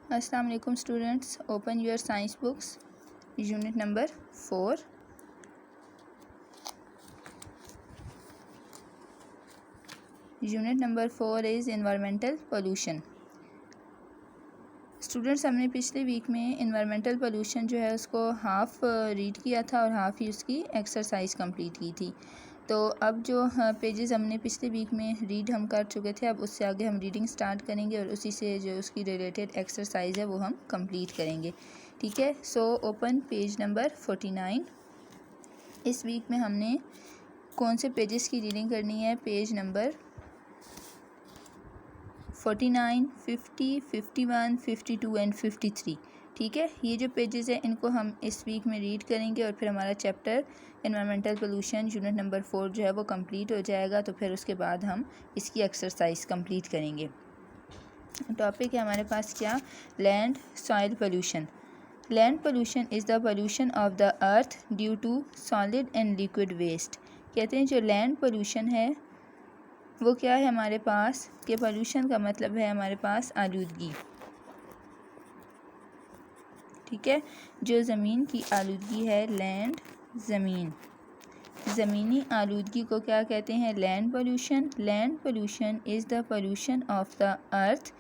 अस्सलाम वालेकुम students, open your science books, unit number 4। Unit number 4 is environmental pollution. Students, हमने पिछले week में एनवायरमेंटल पोल्यूशन जो है उसको हाफ़ रीड किया था और हाफ़ ही उसकी एक्सरसाइज कंप्लीट की थी। तो अब जो पेजेस हमने पिछले वीक में रीड हम कर चुके थे, अब उससे आगे हम रीडिंग स्टार्ट करेंगे और उसी से जो उसकी रिलेटेड एक्सरसाइज है वो हम कंप्लीट करेंगे। ठीक है, सो ओपन पेज नंबर 49। इस वीक में हमने कौन से पेजेस की रीडिंग करनी है? Page number 49, 50, 51, 52 and 53। ठीक है, ये जो पेजेस हैं इनको हम इस वीक में रीड करेंगे और फिर हमारा chapter environmental pollution unit number 4 जो है वो कंप्लीट हो जाएगा। तो फिर उसके बाद हम इसकी एक्सरसाइज कंप्लीट करेंगे। टॉपिक है हमारे पास क्या? Land soil pollution. Land pollution is the pollution of the earth due to solid and liquid waste. कहते हैं जो लैंड पोल्यूशन है वो क्या है हमारे पास? कि पोल्यूशन का मतलब है हमारे पास आलूदगी। ठीक है, जो ज़मीन की आलूदगी है, लैंड ज़मीन, ज़मीनी आलूदगी को क्या कहते हैं? Land pollution. Land pollution is the pollution of the earth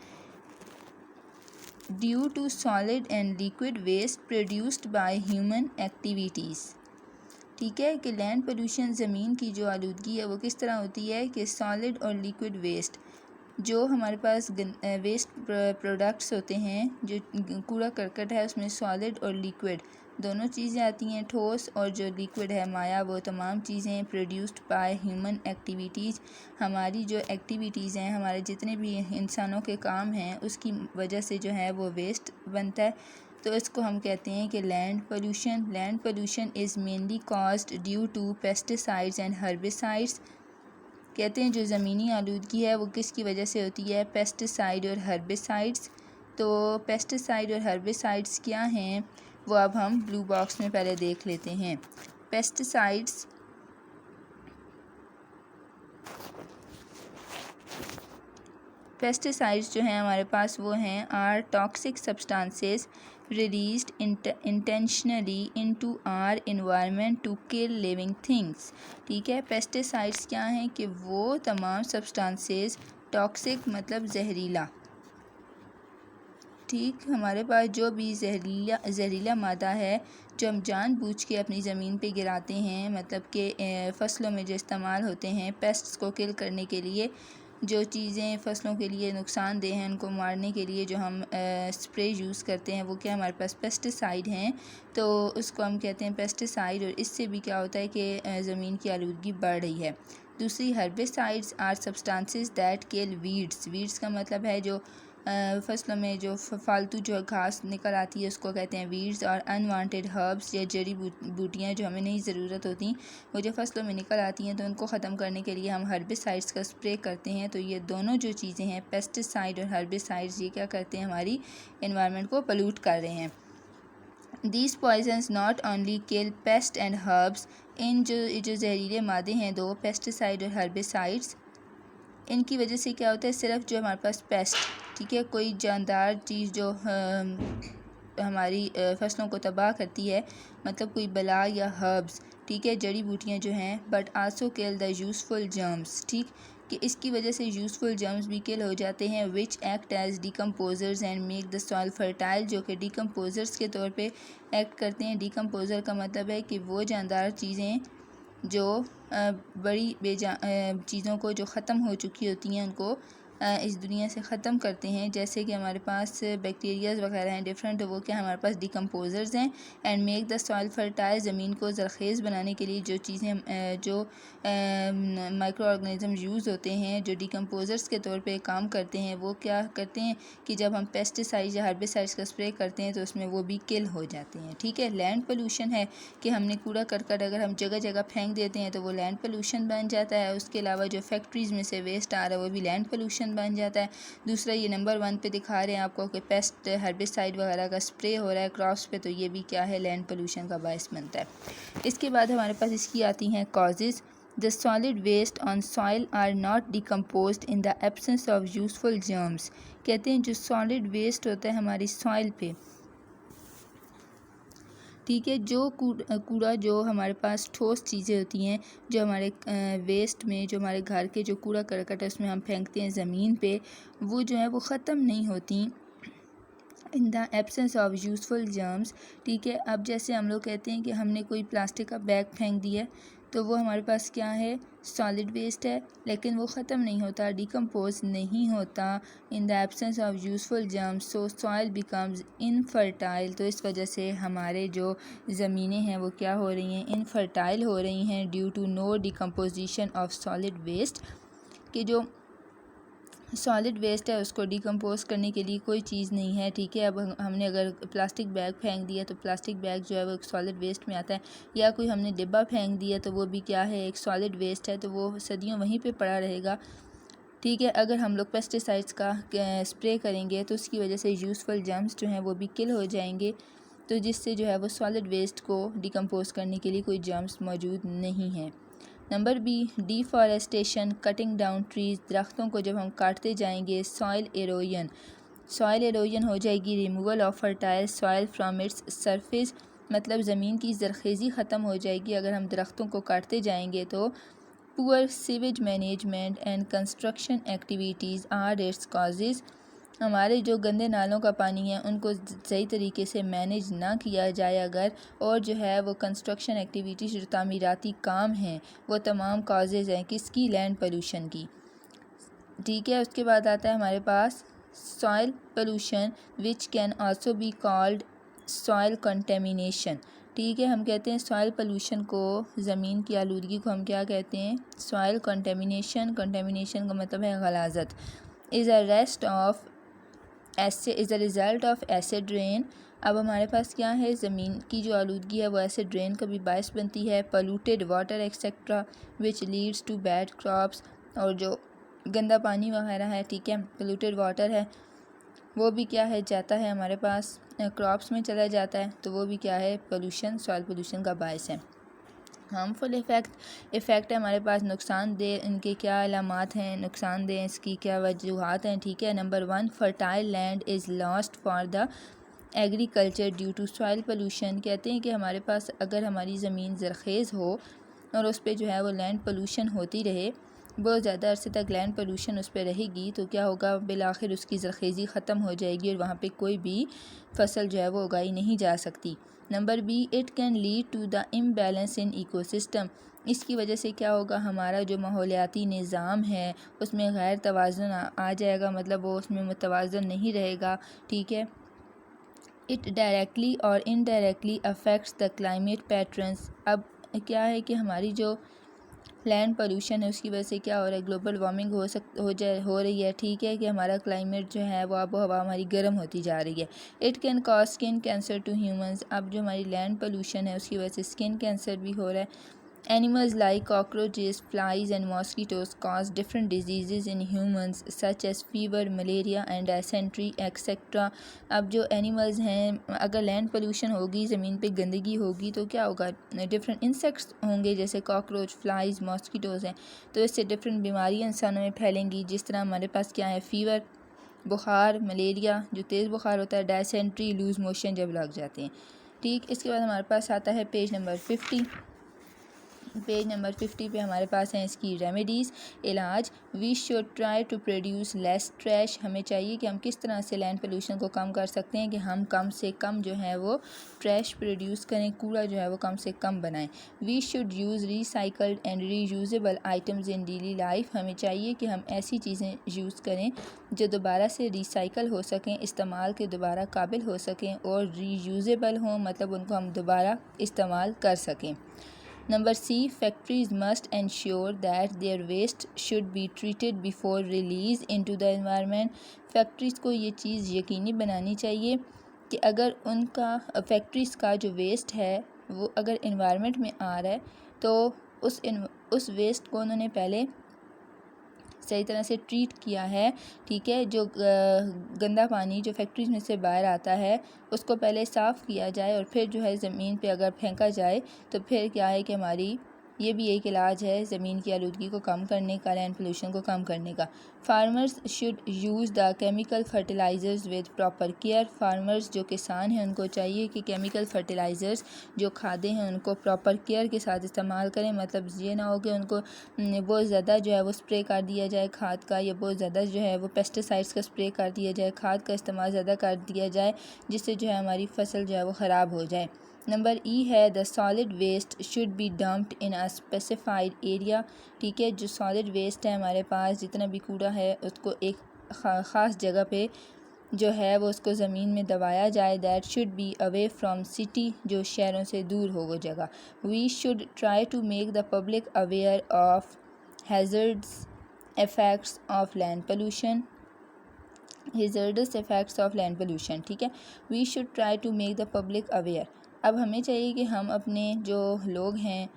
due to solid and liquid waste produced by human activities. ठीक है, कि लैंड पोल्यूशन ज़मीन की जो आलूदगी है वो किस तरह होती है कि सॉलिड और लिक्विड वेस्ट, जो हमारे पास वेस्ट प्रोडक्ट्स होते हैं, जो कूड़ा करकट है उसमें सॉलिड और लिक्विड दोनों चीज़ें आती हैं, ठोस और जो लिक्विड है माया, वो तमाम चीज़ें प्रोड्यूस्ड बाय ह्यूमन एक्टिविटीज़, हमारी जो एक्टिविटीज़ हैं, हमारे जितने भी इंसानों के काम हैं उसकी वजह से जो है वो वेस्ट बनता है। तो इसको हम कहते हैं कि land pollution. Land pollution is mainly caused due to pesticides and herbicides. कहते हैं जो ज़मीनी आलूदगी है वो किसकी वजह से होती है? पेस्टिसाइड और हर्बिसाइड्स। तो पेस्टिसाइड और हर्बिसाइड्स क्या हैं वो अब हम ब्लू बॉक्स में पहले देख लेते हैं। पेस्टिसाइड्स पेस्टिसाइड्स जो हैं हमारे पास वो हैं are toxic substances released intentionally into our environment to kill living things। ठीक है, पेस्टिसाइड्स क्या हैं कि वो तमाम सब्सटेंसेस, टॉक्सिक मतलब जहरीला, ठीक, हमारे पास जो भी जहरीला मादा है जो हम जानबूझ के अपनी ज़मीन पे गिराते हैं, मतलब कि फ़सलों में जो इस्तेमाल होते हैं पेस्ट्स को किल करने के लिए, जो चीज़ें फ़सलों के लिए नुकसानदेह हैं उनको मारने के लिए जो हम स्प्रे यूज़ करते हैं वो क्या हमारे पास पेस्टिसाइड हैं। तो उसको हम कहते हैं पेस्टिसाइड, और इससे भी क्या होता है कि ज़मीन की आलूदगी बढ़ रही है। दूसरी, herbicides are substances that kill weeds. Weeds का मतलब है जो फसलों में जो फालतू जो घास निकल आती है उसको कहते हैं वीड्स। और अनवांटेड हर्ब्स या जड़ी बूटियाँ जो हमें नहीं ज़रूरत होती वो जो फसलों में निकल आती हैं तो उनको ख़त्म करने के लिए हम हर्बिसाइड्स का स्प्रे करते हैं। तो ये दोनों जो चीज़ें हैं पेस्टिसाइड और हर्बिसाइड्स, ये क्या करते हैं? हमारी एनवायरनमेंट को पोल्यूट कर रहे हैं। These poisons not only kill pests and herbs, इन जो जहरीले मादे हैं दो, पेस्टिसाइड और हर्बिसाइड्स, इनकी वजह से क्या होता है? सिर्फ जो हमारे पास पेस्ट, ठीक है, कोई जानदार चीज़ जो हमारी फसलों को तबाह करती है, मतलब कोई बला या हर्ब्स, ठीक है, जड़ी बूटियाँ जो हैं, but also kill the useful germs. ठीक, कि इसकी वजह से यूज़फुल जर्म्स भी किल हो जाते हैं, which act as decomposers and make the soil fertile, जो कि डिकम्पोजर्स के तौर पे एक्ट करते हैं। डिकम्पोज़र का मतलब है कि वो जानदार चीज़ें जो बड़ी चीज़ों को जो ख़त्म हो चुकी होती हैं उनको इस दुनिया से ख़त्म करते हैं, जैसे कि हमारे पास बैक्टीरियाज़ वगैरह हैं डिफरेंट, वो क्या हमारे पास डिकम्पोज़र्स हैं। And make the soil fertile, ज़मीन को ज़रख़ेज़ बनाने के लिए जो चीज़ें जो माइक्रो ऑर्गेनिज़म यूज़ होते हैं जो डिकम्पोज़र्स के तौर पे काम करते हैं, वो क्या करते हैं कि जब हम पेस्टिसाइड या हर्बिसाइड्स का स्प्रे करते हैं तो उसमें वो भी किल हो जाते हैं। ठीक है, लैंड पोल्यूशन है कि हमने कूड़ा करकट अगर हम जगह जगह फेंक देते हैं तो वो लैंड पोल्यूशन बन जाता है। उसके अलावा जो फैक्ट्रीज़ में से वेस्ट आ रहा है वो भी लैंड पोल्यूशन बन जाता है। दूसरा, ये नंबर 1 पे दिखा रहे हैं आपको कि पेस्ट हर्बिसाइड वगैरह का स्प्रे हो रहा है क्रॉप्स पे, तो ये भी क्या है? लैंड पोल्यूशन का बायस बनता है। इसके बाद हमारे पास इसकी आती हैं causes. The solid waste on soil are not decomposed in the absence of useful germs। कहते हैं जो solid waste होता है हमारी soil पे, ठीक है, जो कूड़ा जो हमारे पास ठोस चीज़ें होती हैं, जो हमारे वेस्ट में, जो हमारे घर के जो कूड़ा करकट है उसमें हम फेंकते हैं ज़मीन पे, वो जो है वो ख़त्म नहीं होती in the absence of useful germs. ठीक है, अब जैसे हम लोग कहते हैं कि हमने कोई प्लास्टिक का बैग फेंक दिया, तो वो हमारे पास क्या है, सॉलिड वेस्ट है, लेकिन वो ख़त्म नहीं होता, डिकम्पोज नहीं होता in the absence of useful germs, so soil becomes infertile. तो इस वजह से हमारे जो ज़मीनें हैं वो क्या हो रही हैं, इनफर्टाइल हो रही हैं, due to no decomposition of solid waste. कि जो सॉलिड वेस्ट है उसको डिकम्पोज करने के लिए कोई चीज़ नहीं है। ठीक है, अब हमने अगर प्लास्टिक बैग फेंक दिया तो प्लास्टिक बैग जो है वो एक सॉलिड वेस्ट में आता है, या कोई हमने डिब्बा फेंक दिया तो वो भी क्या है, एक सॉलिड वेस्ट है, तो वो सदियों वहीं पे पड़ा रहेगा। ठीक है, अगर हम लोग पेस्टिसाइड्स का स्प्रे करेंगे तो उसकी वजह से यूज़फुल जर्म्स जो हैं वो भी किल हो जाएंगे, तो जिससे जो है वो सॉलिड वेस्ट को डिकम्पोज करने के लिए कोई जर्म्स मौजूद नहीं है। Number B, deforestation, cutting down trees, दरख्तों को जब हम काटते जाएंगे, सॉइल एरोजन, सॉइल एरोजन हो जाएगी, removal of fertile soil from its surface, मतलब ज़मीन की ज़रख़ेज़ी ख़त्म हो जाएगी अगर हम दरख्तों को काटते जाएंगे तो। Poor sewage management and construction activities are its causes, हमारे जो गंदे नालों का पानी है उनको सही तरीके से मैनेज ना किया जाए अगर, और जो है वो कंस्ट्रक्शन एक्टिविटीज़, जो तामीराती काम हैं, वो तमाम काजेज़ हैं किसकी, लैंड पोल्यूशन की। ठीक है, उसके बाद आता है हमारे पास soil pollution, which can also be called soil contamination. ठीक है, हम कहते हैं सॉइल पोल्यूशन को, ज़मीन की आलूदगी को हम क्या कहते हैं, सॉइल कंटेमिनेशन। कंटेमिनेशन का मतलब है गलाज़त। Is a rest of is a result of acid rain. अब हमारे पास क्या है, ज़मीन की जो आलूदगी है वो एसिड रेन का भी बायस बनती है। Polluted water etcetera which leads to bad crops, और जो गंदा पानी वगैरह है, ठीक है, पोल्यूटेड वाटर है, वो भी क्या है, जाता है हमारे पास क्रॉप्स में चला जाता है, तो वो भी क्या है, पोल्यूशन, सॉइल पोल्यूशन का बायस है। हार्मफुल इफ़ेक्ट है हमारे पास, नुकसानदेह, इनके क्या अलामात हैं, नुकसानदेह इसकी क्या वजूहात हैं। ठीक है, number 1, fertile land is lost for the agriculture due to soil pollution. कहते हैं कि हमारे पास अगर हमारी ज़मीन ज़रख़ेज़ हो और उस पर जो है वो लैंड पोल्यूशन होती रहे, बहुत ज़्यादा अरसे तक लैंड पोल्यूशन उस पर रहेगी, तो क्या होगा, बिलाखिर उसकी ज़रख़ेज़ी ख़त्म हो जाएगी और वहाँ पे कोई भी फसल जो है वो उगाई नहीं जा सकती। Number B, it can lead to the imbalance in ecosystem, इसकी वजह से क्या होगा, हमारा जो माहौलियाती निज़ाम है उसमें गैर तवाज़ुन आ जाएगा, मतलब वो उसमें मुतवाज़न नहीं रहेगा। ठीक है, इट डायरेक्टली और indirectly affects the climate patterns. अब क्या है कि हमारी जो लैंड पोल्यूशन है उसकी वजह से क्या हो रहा है, ग्लोबल वार्मिंग हो रही है। ठीक है, कि हमारा क्लाइमेट जो है वो आबो हवा हमारी गर्म होती जा रही है। It can cause skin cancer to humans, अब जो हमारी लैंड पोल्यूशन है उसकी वजह से स्किन कैंसर भी हो रहा है। Animals like cockroaches, flies and mosquitoes cause different diseases in humans such as fever, malaria and dysentery etc. अब जो एनिमल्स हैं, अगर लैंड पोल्यूशन होगी, ज़मीन पे गंदगी होगी, तो क्या होगा, डिफरेंट इंसेक्ट्स होंगे, जैसे कॉकरोच, फ्लाइज, मॉस्किटोज़ हैं, तो इससे डिफरेंट बीमारियाँ इंसानों में फैलेंगी। जिस तरह हमारे पास क्या है, फ़ीवर, बुखार, मलेरिया जो तेज़ बुखार होता है, डायसेंट्री, लूज़ मोशन जब लग जाते हैं। ठीक, इसके बाद हमारे पास आता है पेज नंबर 50। पेज नंबर 50 पे हमारे पास हैं इसकी रेमेडीज़, इलाज। We should try to produce less trash, हमें चाहिए कि हम किस तरह से लैंड पोल्यूशन को कम कर सकते हैं, कि हम कम से कम जो है वो ट्रैश प्रोड्यूस करें, कूड़ा जो है वो कम से कम बनाएं। We should use recycled and reusable items in daily life, हमें चाहिए कि हम ऐसी चीज़ें यूज़ करें जो दोबारा से रिसाइकल हो सकें, इस्तेमाल के दोबारा काबिल हो सकें और रीयूजेबल हों, मतलब उनको हम दोबारा इस्तेमाल कर सकें। Number C, factories must ensure that their waste should be treated before release into the environment, factories को ये चीज़ यकीनी बनानी चाहिए कि अगर उनका फैक्ट्रीज़ का जो वेस्ट है वो अगर एनवायरनमेंट में आ रहा है तो उस वेस्ट को उन्होंने पहले सही तरह से ट्रीट किया है। ठीक है, जो गंदा पानी जो फैक्ट्रीज में से बाहर आता है उसको पहले साफ़ किया जाए और फिर जो है ज़मीन पे अगर फेंका जाए तो फिर क्या है कि हमारी ये भी एक इलाज है ज़मीन की आलूदगी को कम करने का, लैंड पोल्यूशन को कम करने का। Farmers should use the chemical fertilisers with proper care. Farmers जो किसान हैं उनको चाहिए कि केमिकल फर्टिलाइज़र्स जो खादें हैं उनको प्रॉपर केयर के साथ इस्तेमाल करें। मतलब ये ना हो कि उनको बहुत ज़्यादा जो है वो स्प्रे कर दिया जाए खाद का, या बहुत ज़्यादा जो है वो पेस्टिसाइड्स का स्प्रे कर दिया जाए, खाद का इस्तेमाल ज़्यादा कर दिया जाए, जिससे जो है हमारी फसल जो है वो ख़राब हो जाए। नंबर ई है the solid waste should be dumped in a specified area. ठीक है, जो सॉलिड वेस्ट है हमारे पास जितना भी कूड़ा है उसको एक ख़ास जगह पे जो है वो उसको ज़मीन में दबाया जाए। That should be away from city, जो शहरों से दूर हो वो जगह। We should try to make the public aware of hazards effects of land pollution. ठीक है, we should try to make the public aware. अब हमें चाहिए कि हम अपने जो लोग हैं,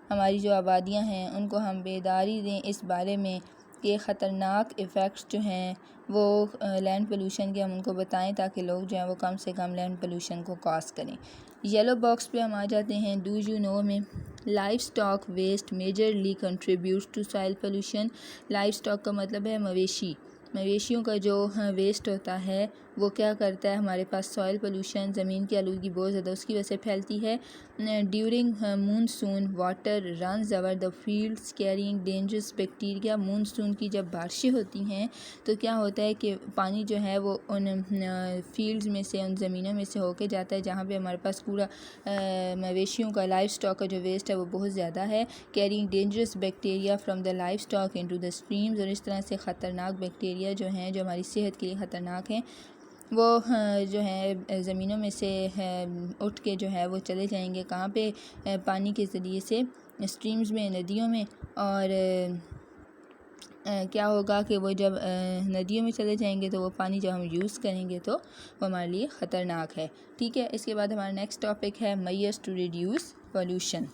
हमारी जो आबादियां हैं, उनको हम बेदारी दें इस बारे में कि ख़तरनाक इफ़ेक्ट्स जो हैं वो लैंड पोल्यूशन के हम उनको बताएं, ताकि लोग जो हैं वो कम से कम लैंड पोल्यूशन को कॉज करें। येलो बॉक्स पे हम आ जाते हैं डू यू नो में। Livestock waste majorly contribute to soil pollution. Livestock का मतलब है मवेशियों का जो वेस्ट होता है वो क्या करता है, हमारे पास सॉइल पोल्यूशन, ज़मीन की आलूदगी बहुत ज़्यादा उसकी वजह से फैलती है। During monsoon water runs over the fields carrying dangerous bacteria. Monsoon की जब बारिशें होती हैं तो क्या होता है कि पानी जो है वो उन फील्ड्स में से, उन ज़मीनों में से होके जाता है जहाँ पे हमारे पास पूरा मवेशियों का, लाइफ स्टॉक का जो वेस्ट है वो बहुत ज़्यादा है। Carrying dangerous bacteria from the life stock into the streams. और इस तरह से ख़तरनाक बैक्टीरिया जो हैं, जो हमारी सेहत के लिए ख़तरनाक हैं, वो जो है ज़मीनों में से उठ के जो है वो चले जाएंगे कहाँ पे, पानी के ज़रिए से स्ट्रीम्स में, नदियों में। और क्या होगा कि वो जब नदियों में चले जाएंगे तो वो पानी जब हम यूज़ करेंगे तो वो हमारे लिए ख़तरनाक है। ठीक है, इसके बाद हमारा नेक्स्ट टॉपिक है मेजर्स टू रिड्यूस पोल्यूशन।